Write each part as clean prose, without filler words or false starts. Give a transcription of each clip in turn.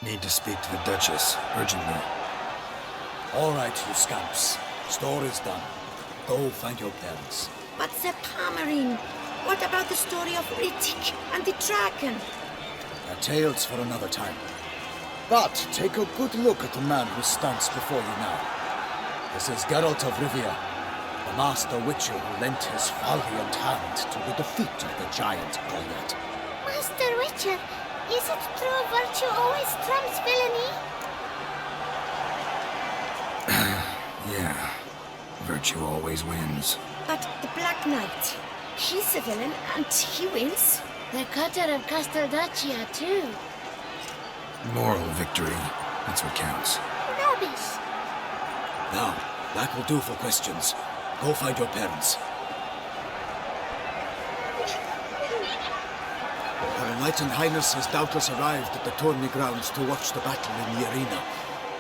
Need to speak to the Duchess, urgently. All right, you scamps. Store is done. Go find your parents. But the Pomerine, what about the story of Rittik and the dragon? They're tales for another time. But take a good look at the man who stands before you now. This is Geralt of Rivia, the master witcher who lent his valiant hand to the defeat of the giant Goliath. Master Witcher, is it true virtue always trumps villainy? Yeah, virtue always wins. But the Black Knight, he's a villain and he wins. The cutter of Castelduccia, too. Moral victory, that's what counts. Rubbish. Now, that will do for questions. Go find your parents. Her Enlightened Highness has doubtless arrived at the tourney grounds to watch the battle in the arena.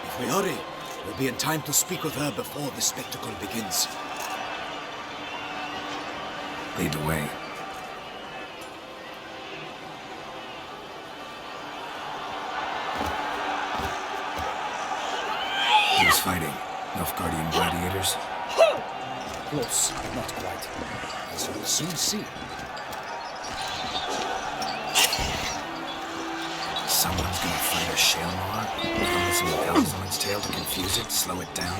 If we hurry, we'll be in time to speak with her before the spectacle begins. Lead the way. Who's fighting? Nilfgaardian gladiators? Close, but not quite. As you will soon see. Someone's gonna fight a Shaelmaar? With some bells on its tail to confuse it, slow it down?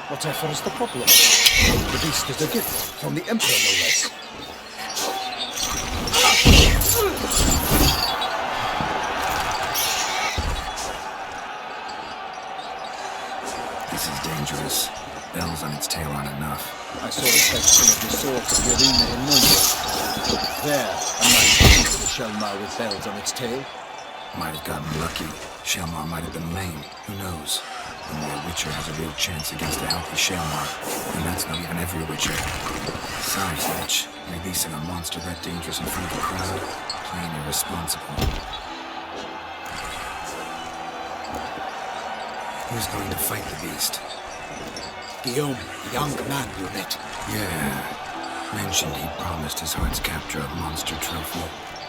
Whatever is the problem? The beast is a gift from the Emperor, no less. This is dangerous. Bells on its tail aren't enough. I saw a section of the swords of the arena in Nuremberg. There, a knight beat the Shaelmaar with bells on its tail. Might have gotten lucky. Shaelmaar might have been lame. Who knows? Only a Witcher has a real chance against a healthy Shaelmaar. And that's not even every Witcher. Besides which, releasing a monster that dangerous in front of a crowd, plain irresponsible. Who's going to fight the beast? Guillaume, the young man you met. Yeah. Mentioned he promised his heart's capture a monster trophy.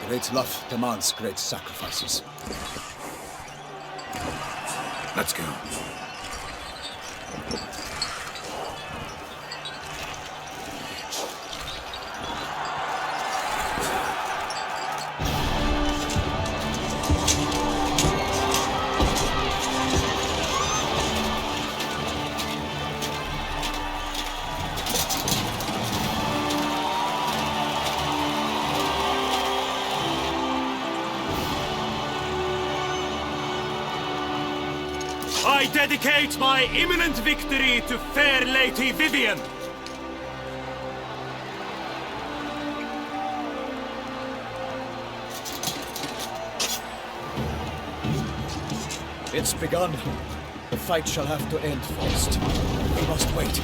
Great love demands great sacrifices. Let's go. I dedicate my imminent victory to fair Lady Vivian. It's begun. The fight shall have to end first. We must wait.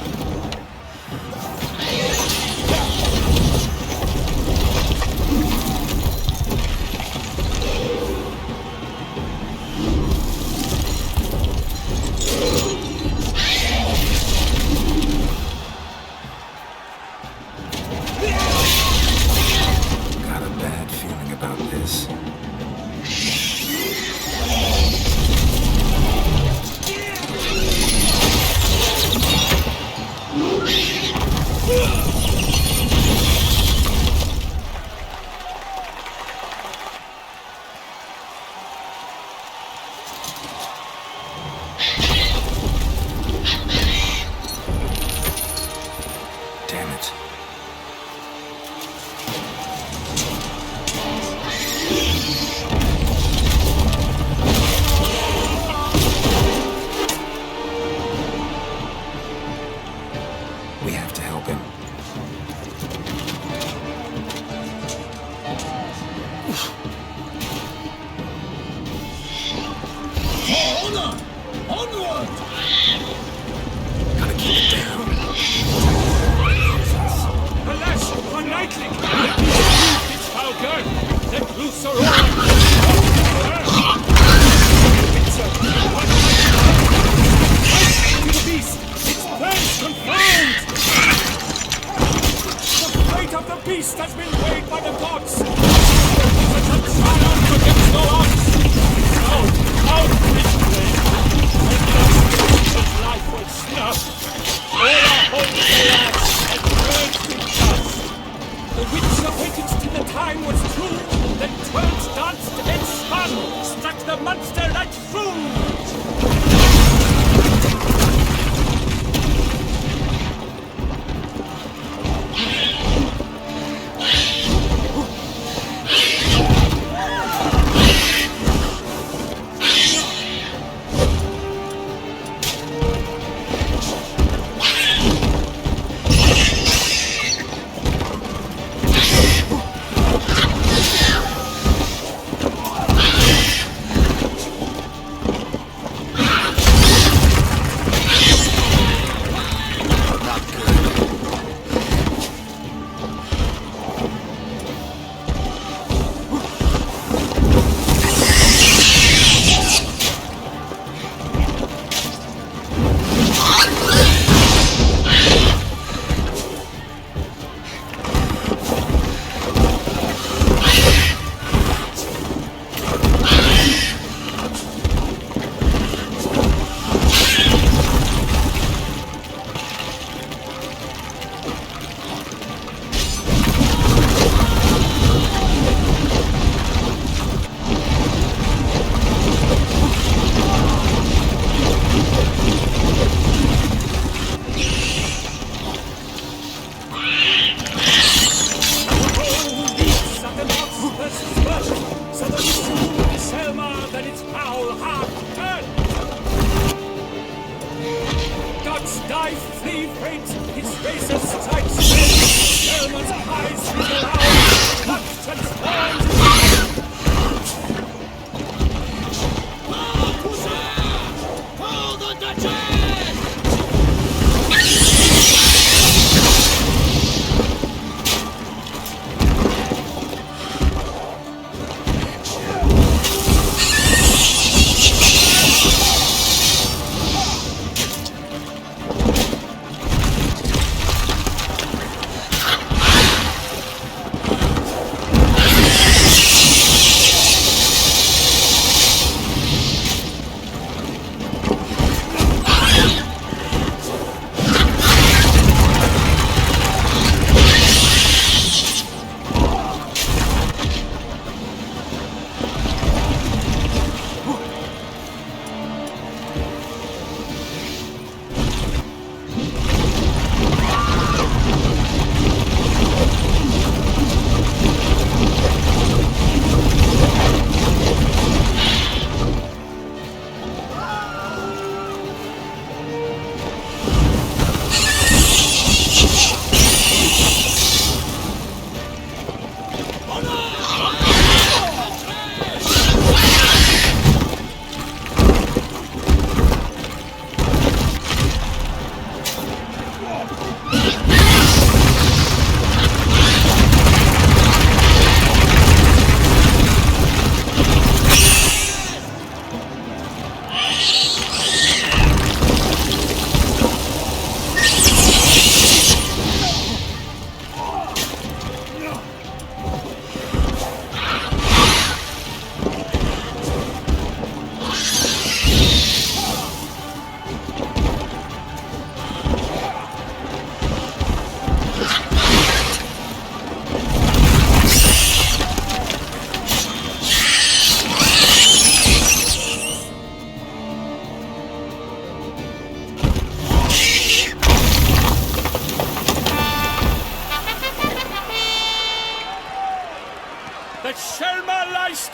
Got a bad feeling about this. Damn it. We have to help him. Onward! Gotta keep it down. Alas, one knightling! It's foul girl! Let loose Aurora! The beast! Its plans confirmed! The fate of the beast has been weighed by the gods! Such a triumph against no odds! Out! Out monster that food!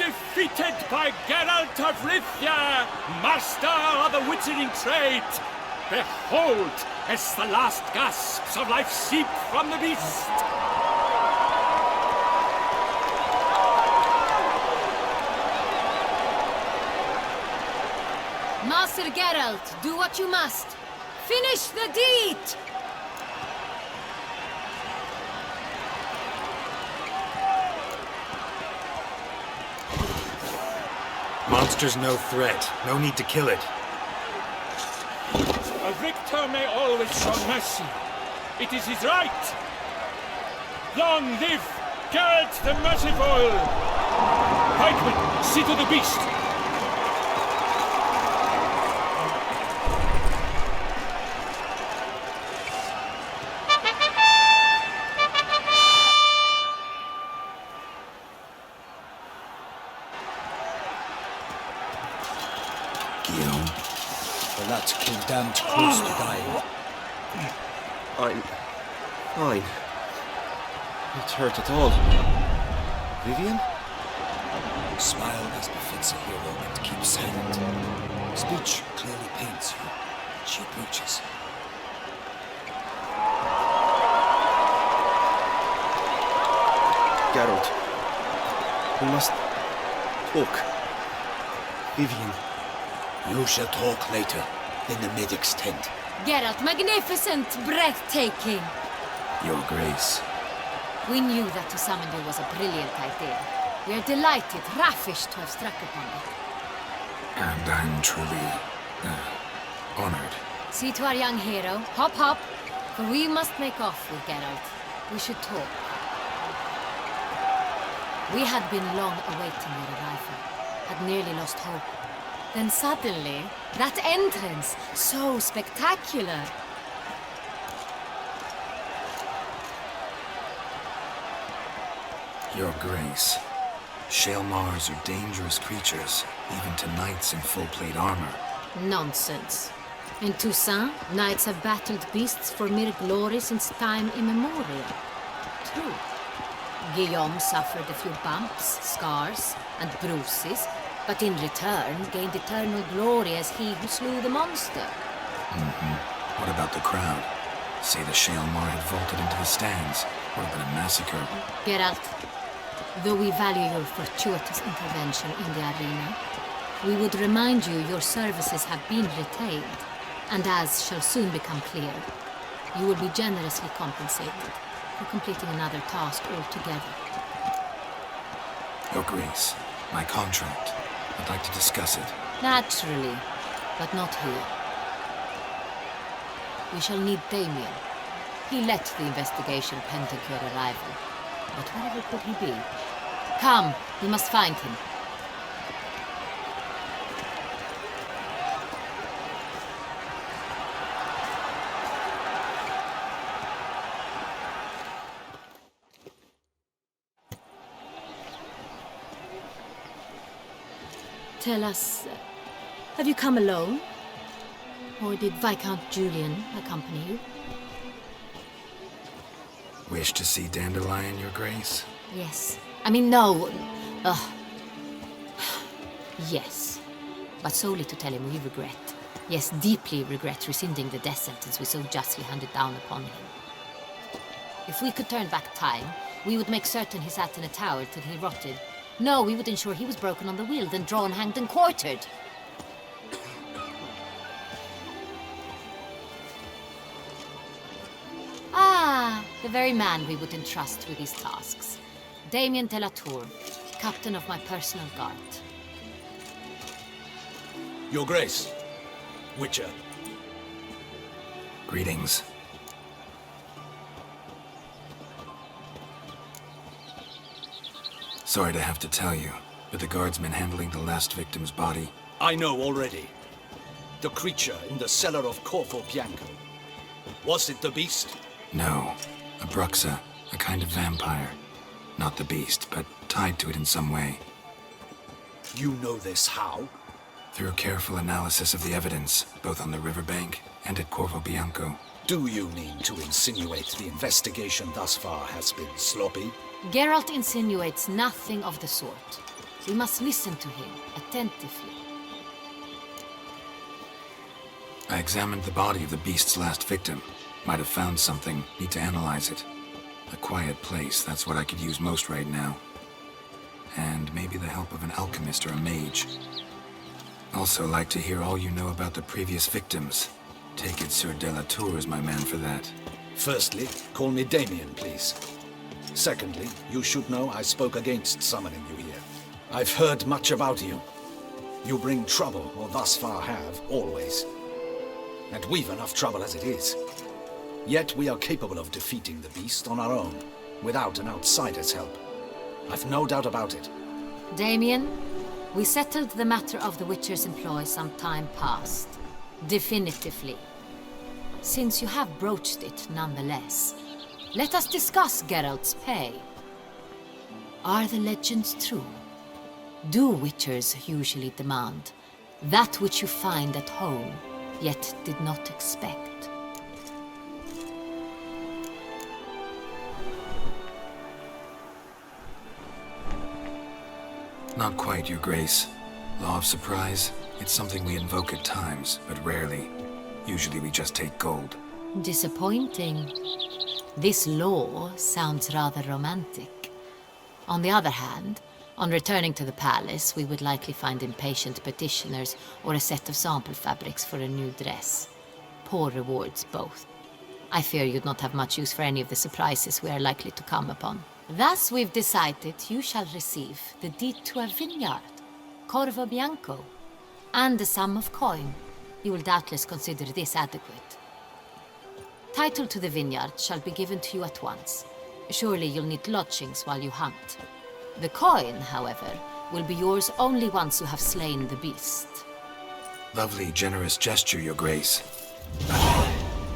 defeated by Geralt of Rivia, master of the witchering trade. Behold, as the last gasps of life seep from the beast. Master Geralt, do what you must. Finish the deed! Monster's no threat. No need to kill it. A victor may always show mercy. It is his right. Long live Geralt the Merciful! Pikeman, see to the beast. Guillaume? The lad came damned close to dying. I'm fine. Not hurt at all. Vivian? Smile as befits a hero and keep silent. Speech clearly pains you. She approaches. Geralt. We must talk. Vivian. You shall talk later, in the medic's tent. Geralt, magnificent, breathtaking. Your Grace. We knew that to summon you was a brilliant idea. We are delighted, ravished to have struck upon it. And I'm truly, honored. See to our young hero. Hop, hop. For we must make off with Geralt. We should talk. We had been long awaiting your arrival. Had nearly lost hope. Then suddenly, that entrance, so spectacular. Your Grace. Shaelmars are dangerous creatures, even to knights in full-plate armor. Nonsense. In Toussaint, knights have battled beasts for mere glory since time immemorial. True. Guillaume suffered a few bumps, scars, and bruises, but in return gained eternal glory as he who slew the monster. What about the crowd? Say the Shaelmar had vaulted into the stands. Would have been a massacre. Geralt, though we value your fortuitous intervention in the arena, we would remind you your services have been retained, and as shall soon become clear, you will be generously compensated for completing another task altogether. Your Grace, my contract. I'd like to discuss it. Naturally, but not here. We shall need Damien. He led the investigation pending your arrival. But wherever could he be? Come, we must find him. Tell us, have you come alone? Or did Viscount Julian accompany you? Wish to see Dandelion, Your Grace? Yes. I mean, no. Yes. But solely to tell him we regret. Yes, deeply regret rescinding the death sentence we so justly handed down upon him. If we could turn back time, we would make certain he sat in a tower till he rotted. No, we would ensure he was broken on the wheel, then drawn, hanged, and quartered. Ah, the very man we would entrust with these tasks. Damien de la Tour, captain of my personal guard. Your Grace. Witcher. Greetings. Sorry to have to tell you, but the guardsman handling the last victim's body... I know already. The creature in the cellar of CORVO BIANCO. Was it the beast? No. A bruxa, a kind of vampire. Not the beast, but tied to it in some way. You know this how? Through careful analysis of the evidence, both on the riverbank and at CORVO BIANCO. Do you mean to insinuate the investigation thus far has been sloppy? Geralt insinuates nothing of the sort. We must listen to him attentively. I examined the body of the beast's last victim. Might have found something, need to analyze it. A quiet place, that's what I could use most right now. And maybe the help of an alchemist or a mage. Also like to hear all you know about the previous victims. Take it Sir de la Tour is my man for that. Firstly, call me Damien, please. Secondly, you should know I spoke against summoning you here. I've heard much about you. You bring trouble, or thus far have, always. And we've enough trouble as it is. Yet we are capable of defeating the beast on our own, without an outsider's help. I've no doubt about it. Damien, we settled the matter of the Witcher's employ some time past. Definitively. Since you have broached it nonetheless, let us discuss Geralt's pay. Are the legends true? Do Witchers usually demand That which you find at home, yet did not expect. Not quite, Your Grace. Law of surprise, it's something we invoke at times, but rarely. Usually we just take gold. Disappointing. This law sounds rather romantic. On the other hand, on returning to the palace, we would likely find impatient petitioners or a set of sample fabrics for a new dress. Poor rewards, both. I fear you'd not have much use for any of the surprises we are likely to come upon. Thus, we've decided you shall receive the deed to a vineyard, CORVO BIANCO, and a sum of coin. You will doubtless consider this adequate. Title to the vineyard shall be given to you at once. Surely you'll need lodgings while you hunt. The coin, however, will be yours only once you have slain the beast. Lovely, generous gesture, Your Grace.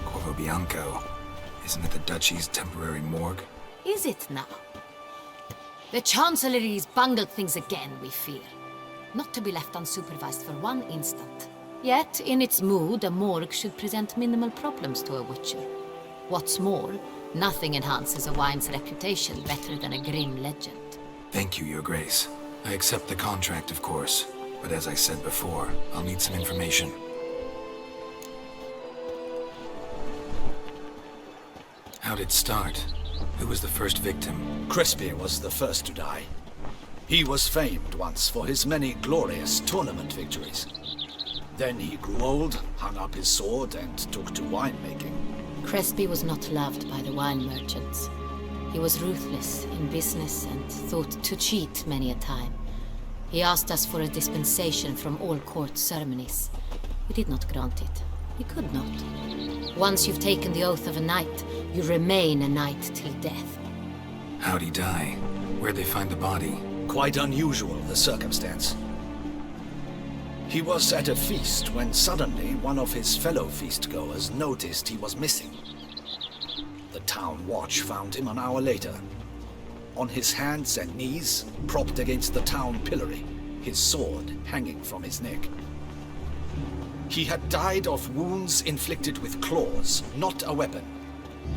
CORVO BIANCO. Isn't it the Duchy's temporary morgue? Is it now? The Chancellery's bungled things again, we fear. Not to be left unsupervised for one instant. Yet, in its mood, a morgue should present minimal problems to a witcher. What's more, nothing enhances a wine's reputation better than a grim legend. Thank you, Your Grace. I accept the contract, of course. But as I said before, I'll need some information. How'd it start? Who was the first victim? Crispy was the first to die. He was famed once for his many glorious tournament victories. Then he grew old, hung up his sword, and took to winemaking. Crespi was not loved by the wine merchants. He was ruthless in business and thought to cheat many a time. He asked us for a dispensation from all court ceremonies. We did not grant it. We could not. Once you've taken the oath of a knight, you remain a knight till death. How'd he die? Where'd they find the body? Quite unusual, the circumstance. He was at a feast when suddenly one of his fellow feastgoers noticed he was missing. The town watch found him an hour later. On his hands and knees, propped against the town pillory, his sword hanging from his neck. He had died of wounds inflicted with claws, not a weapon.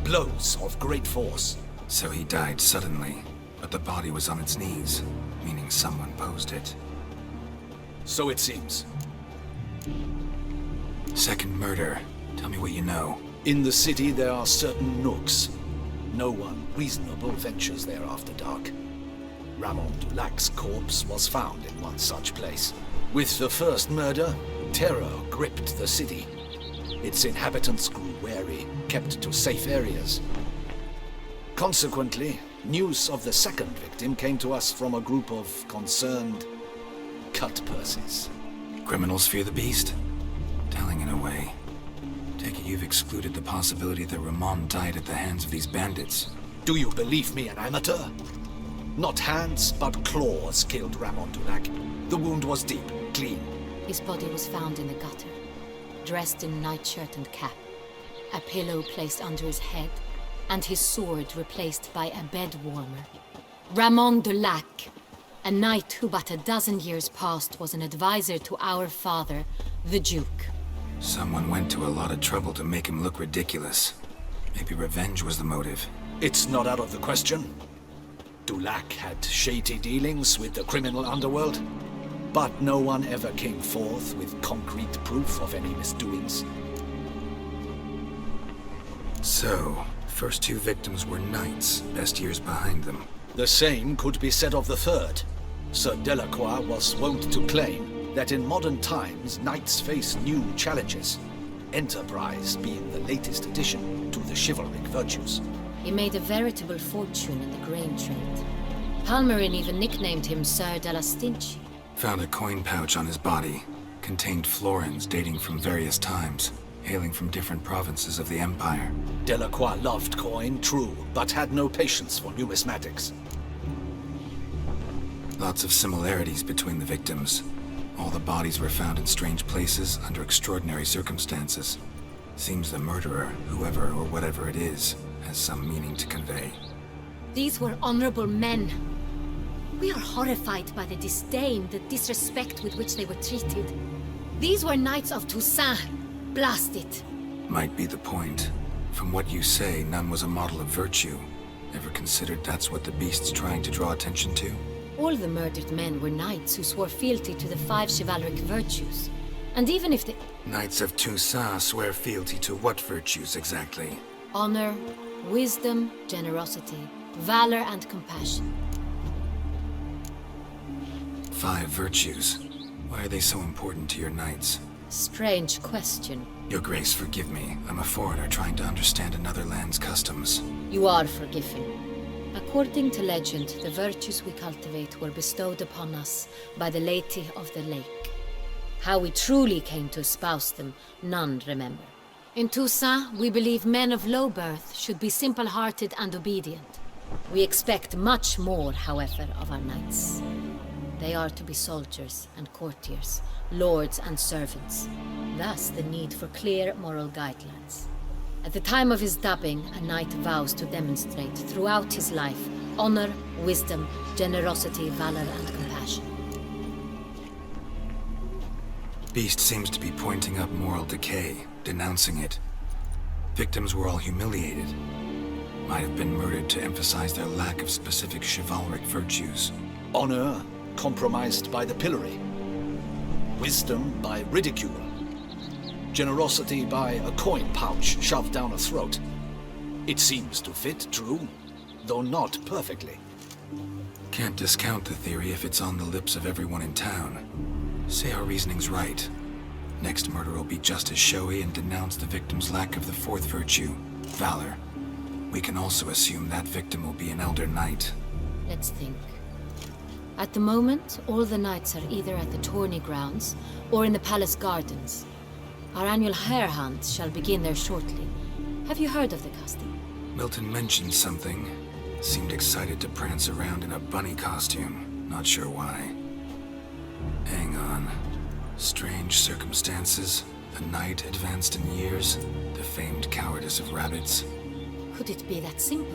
Blows of great force. So he died suddenly, but the body was on its knees, meaning someone posed it. So it seems. Second murder. Tell me what you know. In the city there are certain nooks. No one reasonable ventures there after dark. Ramon Dulac's corpse was found in one such place. With the first murder, terror gripped the city. Its inhabitants grew wary, kept to safe areas. Consequently, news of the second victim came to us from a group of concerned cut-purses. Criminals fear the beast? Telling in a way. Take it you've excluded the possibility that Ramon died at the hands of these bandits. Do you believe me an amateur? Not hands, but claws killed Ramon Dulac. The wound was deep, clean. His body was found in the gutter, dressed in nightshirt and cap, a pillow placed under his head, and his sword replaced by a bed warmer. Ramon Dulac, a knight who but a dozen years past was an advisor to our father, the Duke. Someone went to a lot of trouble to make him look ridiculous. Maybe revenge was the motive. It's not out of the question. Dulac had shady dealings with the criminal underworld, but no one ever came forth with concrete proof of any misdoings. So, first two victims were knights, best years behind them. The same could be said of the third. Sir Delacroix was wont to claim that in modern times, knights face new challenges, enterprise being the latest addition to the chivalric virtues. He made a veritable fortune in the grain trade. Palmerin even nicknamed him Sir de la Stinchi. Found a coin pouch on his body. Contained florins dating from various times, hailing from different provinces of the Empire. Delacroix loved coin, true, but had no patience for numismatics. Lots of similarities between the victims. All the bodies were found in strange places under extraordinary circumstances. Seems the murderer, whoever or whatever it is, has some meaning to convey. These were honorable men. We are horrified by the disdain, the disrespect with which they were treated. These were knights of Toussaint. Blast it. Might be the point. From what you say, none was a model of virtue. Ever considered that's what the beast's trying to draw attention to? All the murdered men were knights who swore fealty to the 5 chivalric virtues. And even if the Knights of Toussaint swear fealty to what virtues exactly? honor, wisdom, generosity, valor, and compassion. 5 virtues. Why are they so important to your knights? Strange question. Your Grace, forgive me. I'm a foreigner trying to understand another land's customs. You are forgiven. According to legend, the virtues we cultivate were bestowed upon us by the Lady of the Lake. How we truly came to espouse them, none remember. In Toussaint, we believe men of low birth should be simple-hearted and obedient. We expect much more, however, of our knights. They are to be soldiers and courtiers, lords and servants. Thus, the need for clear moral guidelines. At the time of his dubbing, a knight vows to demonstrate throughout his life honor, wisdom, generosity, valor, and compassion. Beast seems to be pointing up moral decay, denouncing it. Victims were all humiliated. Might have been murdered to emphasize their lack of specific chivalric virtues. Honor compromised by the pillory. Wisdom by ridicule. Generosity by a coin pouch shoved down a throat. It seems to fit true, though not perfectly. Can't discount the theory if it's on the lips of everyone in town. Say our reasoning's right. Next murder will be just as showy and denounce the victim's lack of the 4th virtue, valor. We can also assume that victim will be an elder knight. Let's think. At the moment, all the knights are either at the tourney grounds or in the palace gardens. Our annual hare hunt shall begin there shortly. Have you heard of the custom? Milton mentioned something. Seemed excited to prance around in a bunny costume. Not sure why. Hang on. Strange circumstances. A knight advanced in years. The famed cowardice of rabbits. Could it be that simple?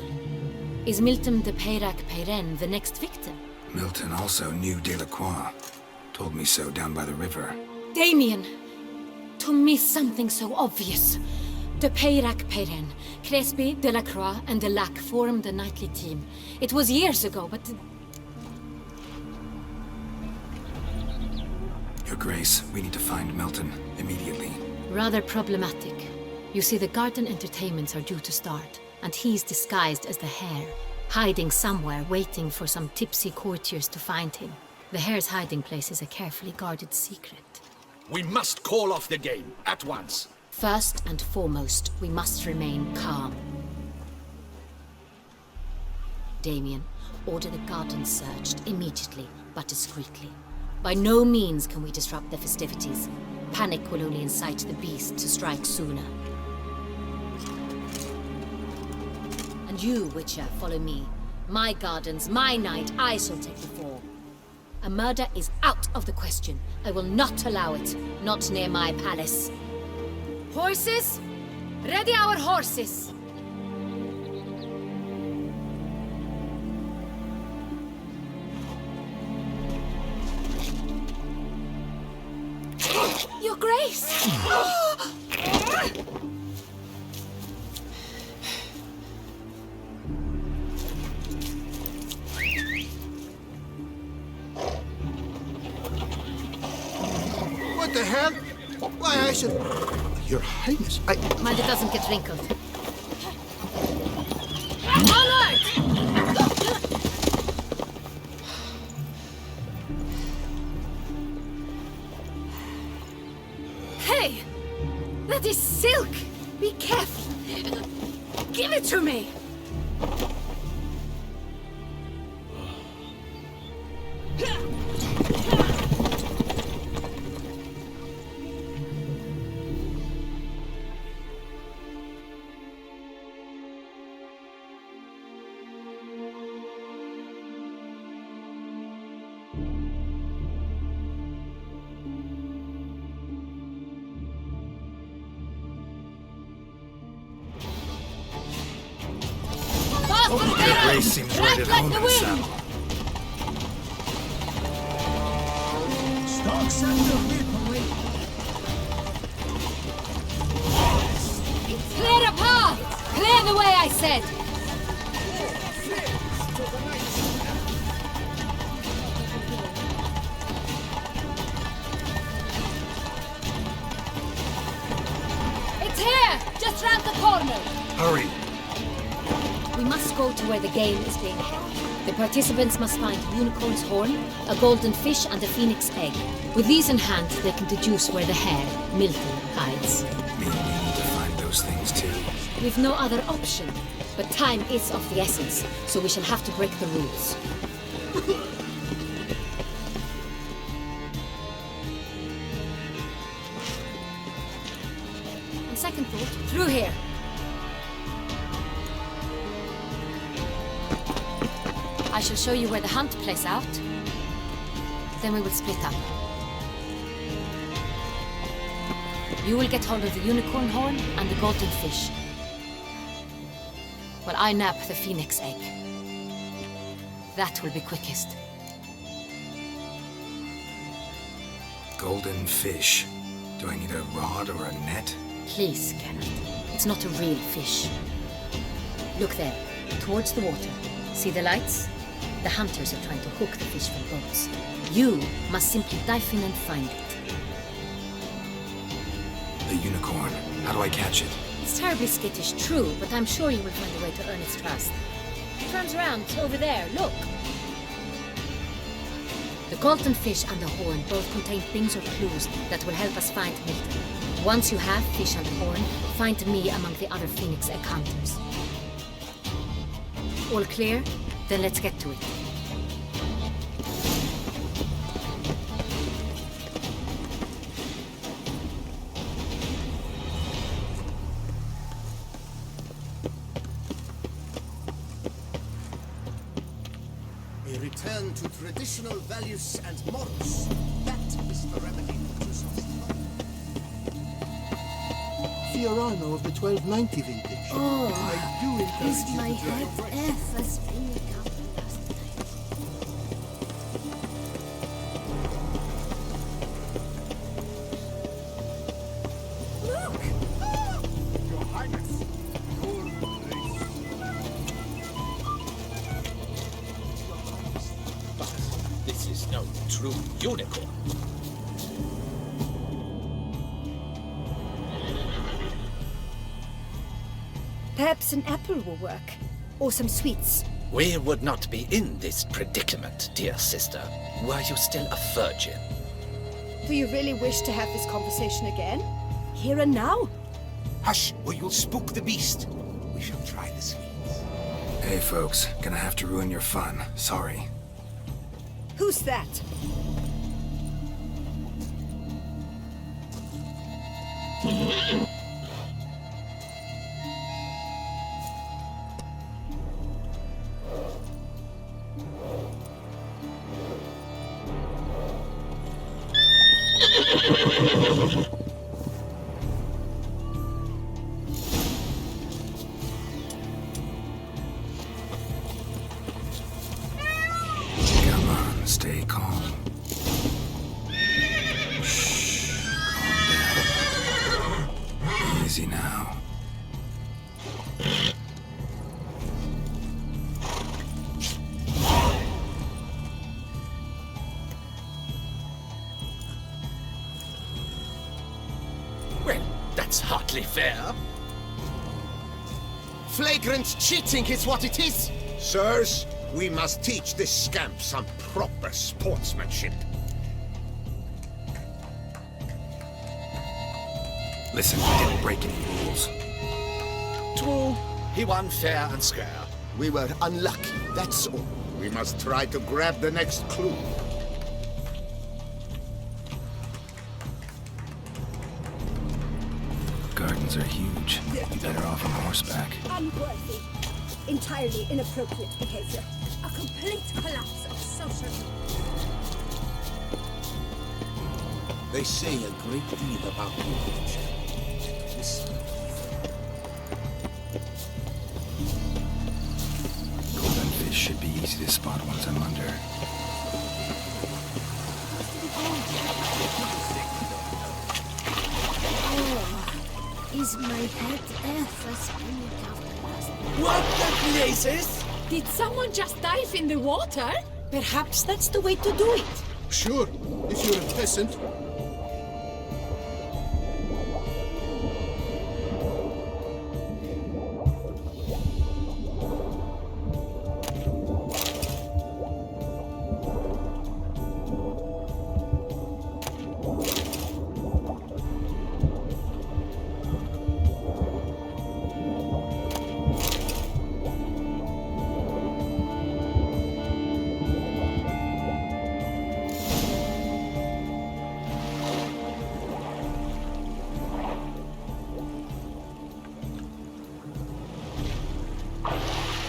Is Milton de Peyrac-Peyren the next victim? Milton also knew Delacroix. Told me so down by the river. Damien! To miss something so obvious. De Peyrac-Peyren, Crespi, Delacroix, and Delac formed a knightly team. It was years ago, but... Your Grace, we need to find Milton, immediately. Rather problematic. You see, the garden entertainments are due to start, and he's disguised as the hare, hiding somewhere, waiting for some tipsy courtiers to find him. The hare's hiding place is a carefully guarded secret. We must call off the game, at once. First and foremost, we must remain calm. Damien, order the garden searched immediately, but discreetly. By no means can we disrupt the festivities. Panic will only incite the beast to strike sooner. And you, Witcher, follow me. My gardens, my night, I shall take the fall. A murder is out of the question. I will not allow it. Not near my palace. Horses? Ready our horses! Your Grace! What the hell? Why, I should... Your Highness, Mind it doesn't get wrinkled. Onward! Hey! That is silk! Be careful! Give it to me! Your Grace seems right at home in the saddle. Stock center vehicle. said. It's here! Just round the corner! Hurry! We must go to where the game is being held. The participants must find a unicorn's horn, a golden fish, and a phoenix egg. With these in hand, they can deduce where the hare, Milton, hides. Me, we need to find those things too. We've no other option. But time is of the essence, so we shall have to break the rules. On second thought, through here. I shall show you where the hunt plays out. Then we will split up. You will get hold of the unicorn horn and the golden fish. While I nab the phoenix egg. That will be quickest. Golden fish. Do I need a rod or a net? Please, Geralt. It's not a real fish. Look there, towards the water. See the lights? The hunters are trying to hook the fish from boats. You must simply dive in and find it. The unicorn. How do I catch it? It's terribly skittish, true, but I'm sure you will find a way to earn its trust. It turns around, over there, look. The golden fish and the horn both contain things or clues that will help us find Milton. Once you have fish and horn, find me among the other phoenix egg hunters. All clear? Then let's get to it. A return to traditional values and morals. That is the remedy for Tussauin's. Fiorano of the 1290 vintage. Oh, I do encourage is you my to try head it fresh. F as being up last night? Look! Your Highness. This is no true unicorn. Perhaps an apple will work. Or some sweets. We would not be in this predicament, dear sister, were you still a virgin. Do you really wish to have this conversation again? Here and now? Hush, or you'll spook the beast. We shall try the sweets. Hey folks, gonna have to ruin your fun. Sorry. Who's that? Come on, stay calm. Shh, calm down. Easy now. Well, that's hardly fair. Flagrant cheating is what it is. Sirs, we must teach this scamp some proper sportsmanship. Listen, we didn't break any rules. True, he won fair and square. We were unlucky, that's all. We must try to grab the next clue. Gardens are huge. Be better off on horseback. Unworthy. Entirely inappropriate behavior. A complete collapse of social... They say a great deal about you. Golden fish should be easy to spot once I'm under. Oh, is my head F as being after last night? What the blazes? Did someone just dive in the water? Perhaps that's the way to do it. Sure, if you're a peasant.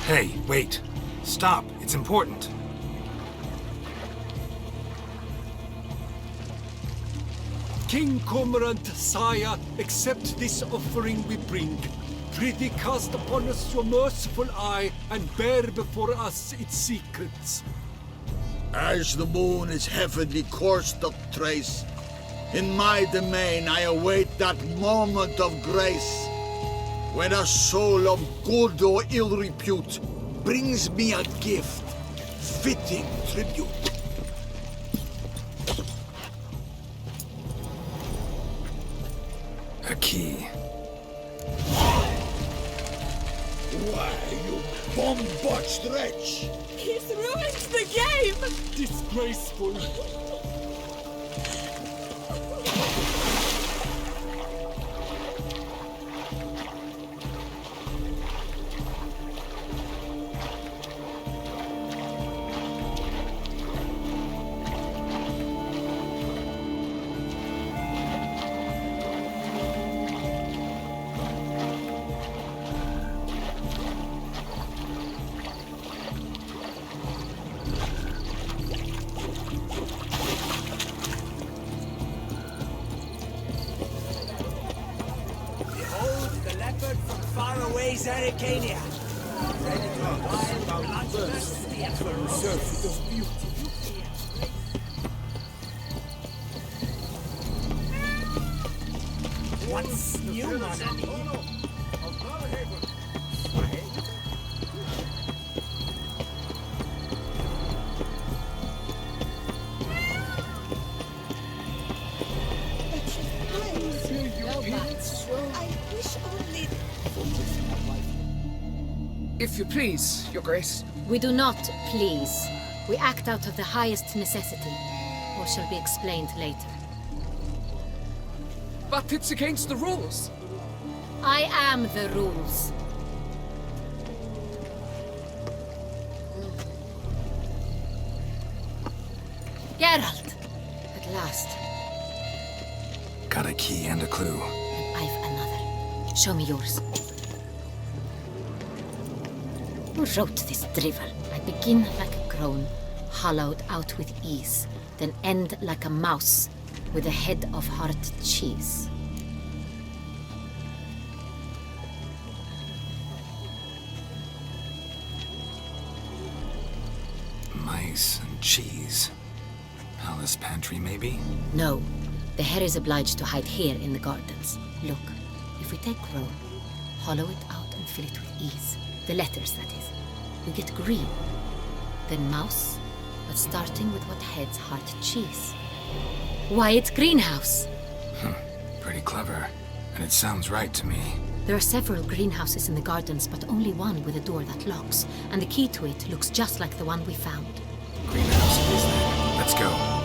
Hey, wait. Stop. It's important. King Cormorant, sire, accept this offering we bring. Prithee cast upon us your merciful eye, and bear before us its secrets. As the moon is heavenly coursed of trace, in my domain I await that moment of grace, when a soul of good or ill repute brings me a gift, fitting tribute. A key. Why, you bomb-botched wretch! He's ruined the game! Disgraceful. Arcania. What's new, mon ami? If you please, Your Grace. We do not please. We act out of the highest necessity, or shall be explained later. But it's against the rules. I am the rules. Geralt! At last. Got a key and a clue. And I've another. Show me yours. Who wrote this drivel? I begin like a crone, hollowed out with ease, then end like a mouse, with a head of hard cheese. Mice and cheese. Palace pantry, maybe? No. The hare is obliged to hide here in the gardens. Look, if we take Rome, hollow it out and fill it with ease. The letters, that is. We get green. Then mouse, but starting with what heads hard cheese. Why, it's greenhouse! Pretty clever. And it sounds right to me. There are several greenhouses in the gardens, but only one with a door that locks. And the key to it looks just like the one we found. Greenhouse it is then. Let's go.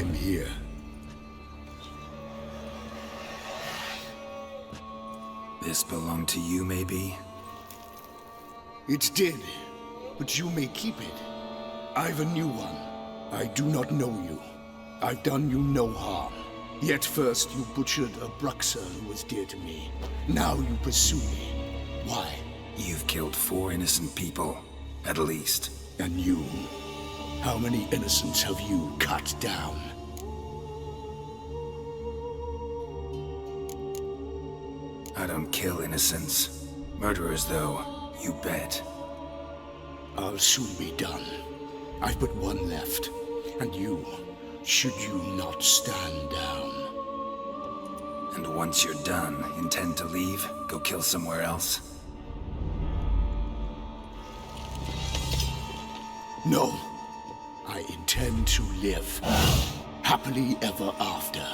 I'm here. This belonged to you, maybe? It did, but you may keep it. I've a new one. I do not know you. I've done you no harm. Yet first you butchered a Bruxer who was dear to me. Now you pursue me. Why? You've killed 4 innocent people, at least. And you? How many innocents have you cut down? I don't kill innocents. Murderers, though, you bet. I'll soon be done. I've but one left. And you, should you not stand down. And once you're done, intend to leave? Go kill somewhere else? No. I intend to live. Happily ever after.